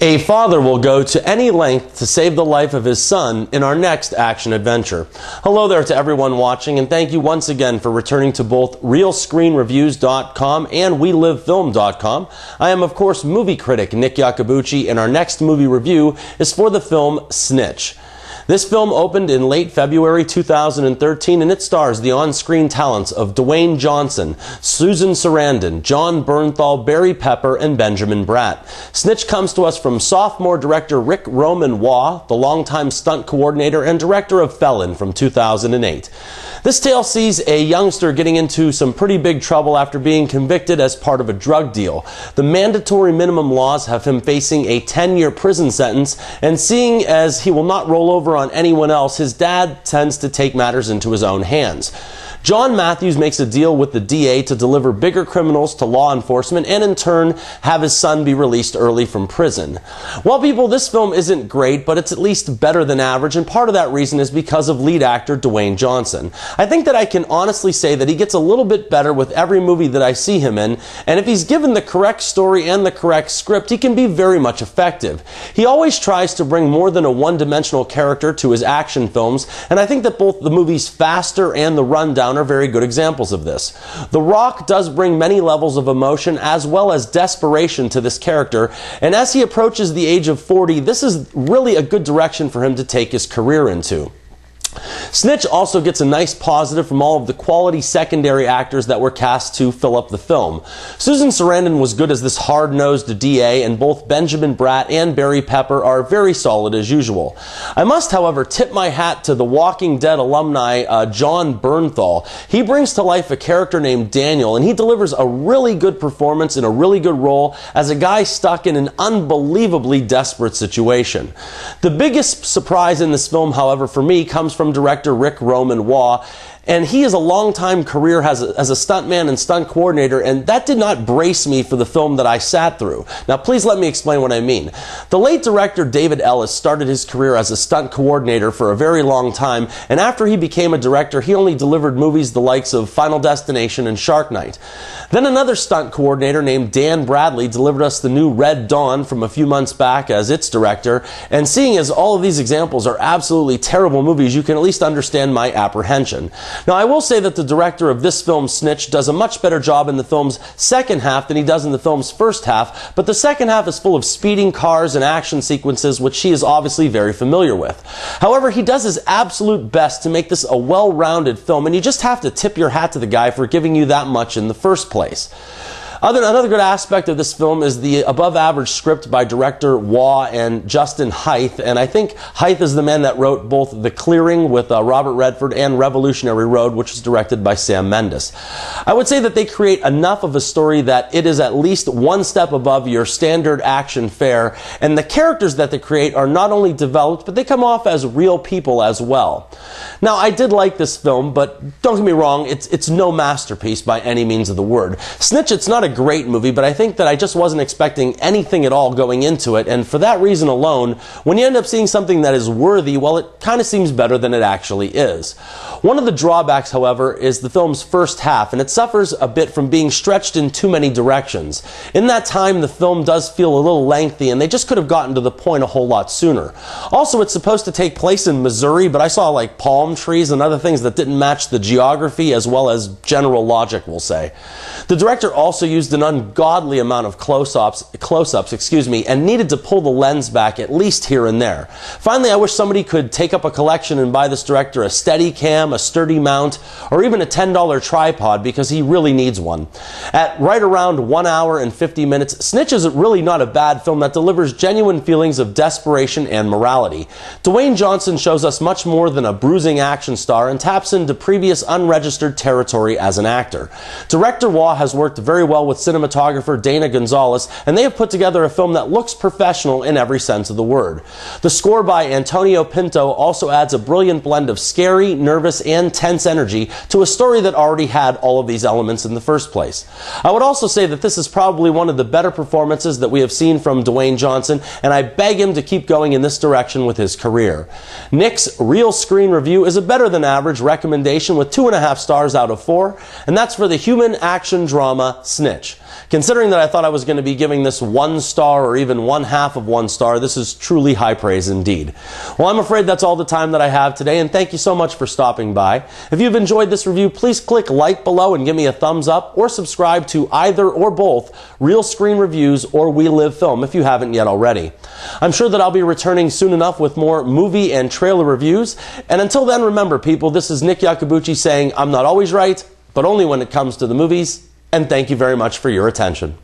A father will go to any length to save the life of his son in our next action adventure. Hello there to everyone watching, and thank you once again for returning to both RealScreenReviews.com and WeLiveFilm.com. I am, of course, movie critic Nick Iacobucci, and our next movie review is for the film Snitch. This film opened in late February 2013, and it stars the on-screen talents of Dwayne Johnson, Susan Sarandon, Jon Bernthal, Barry Pepper, and Benjamin Bratt. Snitch comes to us from sophomore director Rick Roman Waugh, the longtime stunt coordinator and director of Felon from 2008. This tale sees a youngster getting into some pretty big trouble after being convicted as part of a drug deal. The mandatory minimum laws have him facing a 10-year prison sentence, and seeing as he will not roll over on anyone else, his dad tends to take matters into his own hands. John Matthews makes a deal with the DA to deliver bigger criminals to law enforcement and in turn have his son be released early from prison. Well, people, this film isn't great, but it's at least better than average, and part of that reason is because of lead actor Dwayne Johnson. I think that I can honestly say that he gets a little bit better with every movie that I see him in, and if he's given the correct story and the correct script, he can be very much effective. He always tries to bring more than a one-dimensional character to his action films, and I think that both the movies Faster and The Rundown are very good examples of this. The Rock does bring many levels of emotion as well as desperation to this character, and as he approaches the age of 40, this is really a good direction for him to take his career into. Snitch also gets a nice positive from all of the quality secondary actors that were cast to fill up the film. Susan Sarandon was good as this hard-nosed DA, and both Benjamin Bratt and Barry Pepper are very solid as usual. I must, however, tip my hat to the Walking Dead alumni Jon Bernthal. He brings to life a character named Daniel, and he delivers a really good performance in a really good role as a guy stuck in an unbelievably desperate situation. The biggest surprise in this film, however, for me, comes from director Rick Roman Waugh, and he has a long-time career as a stuntman and stunt coordinator, and that did not brace me for the film that I sat through. Now, please let me explain what I mean. The late director David Ellis started his career as a stunt coordinator for a very long time, and after he became a director, he only delivered movies the likes of Final Destination and Shark Night. Then another stunt coordinator named Dan Bradley delivered us the new Red Dawn from a few months back as its director, and seeing as all of these examples are absolutely terrible movies, you can at least understand my apprehension. Now, I will say that the director of this film, Snitch, does a much better job in the film's second half than he does in the film's first half, but the second half is full of speeding cars and action sequences, which he is obviously very familiar with. However, he does his absolute best to make this a well-rounded film, and you just have to tip your hat to the guy for giving you that much in the first place. Another good aspect of this film is the above-average script by director Waugh and Justin Hythe, and I think Hythe is the man that wrote both The Clearing with Robert Redford and Revolutionary Road, which was directed by Sam Mendes. I would say that they create enough of a story that it is at least one step above your standard action fare, and the characters that they create are not only developed, but they come off as real people as well. Now, I did like this film, but don't get me wrong, it's no masterpiece by any means of the word. Snitch, it's not a great movie, but I think that I just wasn't expecting anything at all going into it, and for that reason alone, when you end up seeing something that is worthy, well, it kind of seems better than it actually is. One of the drawbacks, however, is the film's first half, and it suffers a bit from being stretched in too many directions. In that time, the film does feel a little lengthy, and they just could have gotten to the point a whole lot sooner. Also, it's supposed to take place in Missouri, but I saw like palm trees and other things that didn't match the geography as well as general logic, we'll say. The director also used an ungodly amount of close-ups, and needed to pull the lens back at least here and there. Finally, I wish somebody could take up a collection and buy this director a Steadicam, a sturdy mount, or even a $10 tripod, because he really needs one. At right around 1 hour and 50 minutes, Snitch is really not a bad film that delivers genuine feelings of desperation and morality. Dwayne Johnson shows us much more than a bruising action star and taps into previous unregistered territory as an actor. Director Waugh has worked very well with cinematographer Dana Gonzalez, and they have put together a film that looks professional in every sense of the word. The score by Antonio Pinto also adds a brilliant blend of scary, nervous, and tense energy to a story that already had all of these elements in the first place. I would also say that this is probably one of the better performances that we have seen from Dwayne Johnson, and I beg him to keep going in this direction with his career. Nick's Real Screen Review is a better than average recommendation with 2.5 stars out of 4, and that's for the human action drama Snitch. Snitch. Considering that I thought I was going to be giving this 1 star or even 1/2 of 1 star, this is truly high praise indeed. Well, I'm afraid that's all the time that I have today, and thank you so much for stopping by. If you've enjoyed this review, please click like below and give me a thumbs up, or subscribe to either or both Real Screen Reviews or We Live Film if you haven't yet already. I'm sure that I'll be returning soon enough with more movie and trailer reviews, and until then, remember people, this is Nick Iacobucci saying I'm not always right, but only when it comes to the movies, and thank you very much for your attention.